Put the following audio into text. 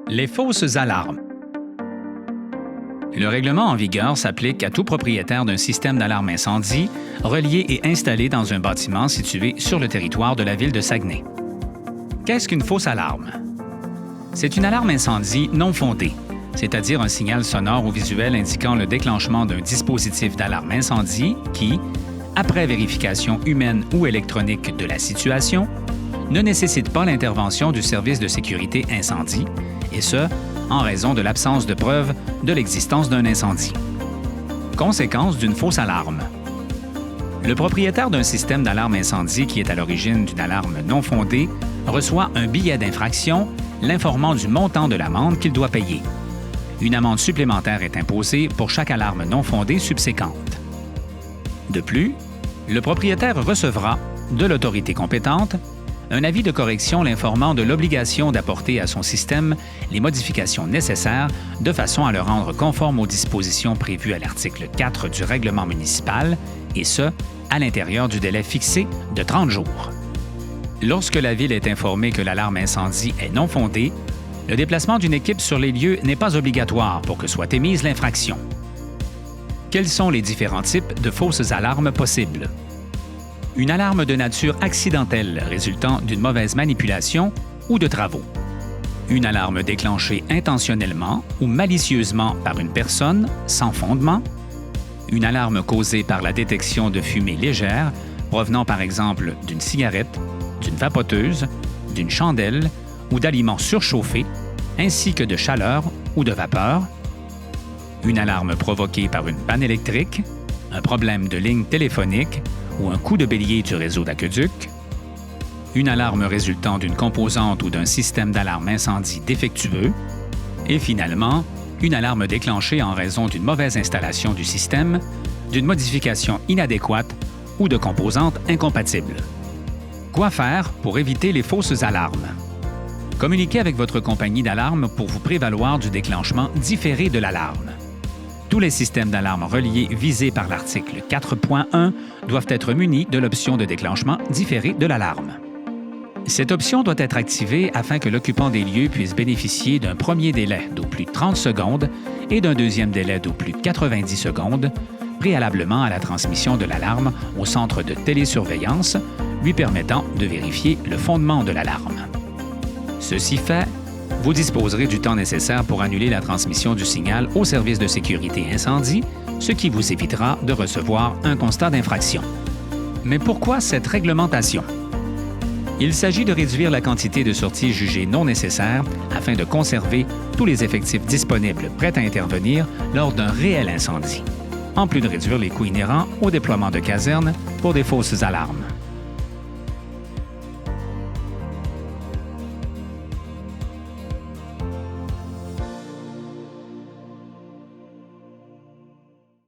Les fausses alarmes. Le règlement en vigueur s'applique à tout propriétaire d'un système d'alarme incendie relié et installé dans un bâtiment situé sur le territoire de la ville de Saguenay. Qu'est-ce qu'une fausse alarme? C'est une alarme incendie non fondée, c'est-à-dire un signal sonore ou visuel indiquant le déclenchement d'un dispositif d'alarme incendie qui, après vérification humaine ou électronique de la situation, ne nécessite pas l'intervention du service de sécurité incendie, et ce, en raison de l'absence de preuve de l'existence d'un incendie. Conséquence d'une fausse alarme. Le propriétaire d'un système d'alarme incendie qui est à l'origine d'une alarme non fondée reçoit un billet d'infraction l'informant du montant de l'amende qu'il doit payer. Une amende supplémentaire est imposée pour chaque alarme non fondée subséquente. De plus, le propriétaire recevra, de l'autorité compétente, un avis de correction l'informant de l'obligation d'apporter à son système les modifications nécessaires de façon à le rendre conforme aux dispositions prévues à l'article 4 du règlement municipal, et ce, à l'intérieur du délai fixé de 30 jours. Lorsque la Ville est informée que l'alarme incendie est non fondée, le déplacement d'une équipe sur les lieux n'est pas obligatoire pour que soit émise l'infraction. Quels sont les différents types de fausses alarmes possibles? Une alarme de nature accidentelle résultant d'une mauvaise manipulation ou de travaux. Une alarme déclenchée intentionnellement ou malicieusement par une personne sans fondement. Une alarme causée par la détection de fumée légère provenant par exemple d'une cigarette, d'une vapoteuse, d'une chandelle ou d'aliments surchauffés, ainsi que de chaleur ou de vapeur. Une alarme provoquée par une panne électrique, un problème de ligne téléphonique ou un coup de bélier du réseau d'aqueduc, une alarme résultant d'une composante ou d'un système d'alarme incendie défectueux, et finalement, une alarme déclenchée en raison d'une mauvaise installation du système, d'une modification inadéquate ou de composantes incompatibles. Quoi faire pour éviter les fausses alarmes? Communiquez avec votre compagnie d'alarme pour vous prévaloir du déclenchement différé de l'alarme. Tous les systèmes d'alarme reliés visés par l'article 4.1 doivent être munis de l'option de déclenchement différé de l'alarme. Cette option doit être activée afin que l'occupant des lieux puisse bénéficier d'un premier délai d'au plus 30 secondes et d'un deuxième délai d'au plus 90 secondes, préalablement à la transmission de l'alarme au centre de télésurveillance, lui permettant de vérifier le fondement de l'alarme. Ceci fait, vous disposerez du temps nécessaire pour annuler la transmission du signal au service de sécurité incendie, ce qui vous évitera de recevoir un constat d'infraction. Mais pourquoi cette réglementation? Il s'agit de réduire la quantité de sorties jugées non nécessaires afin de conserver tous les effectifs disponibles prêts à intervenir lors d'un réel incendie, en plus de réduire les coûts inhérents au déploiement de casernes pour des fausses alarmes.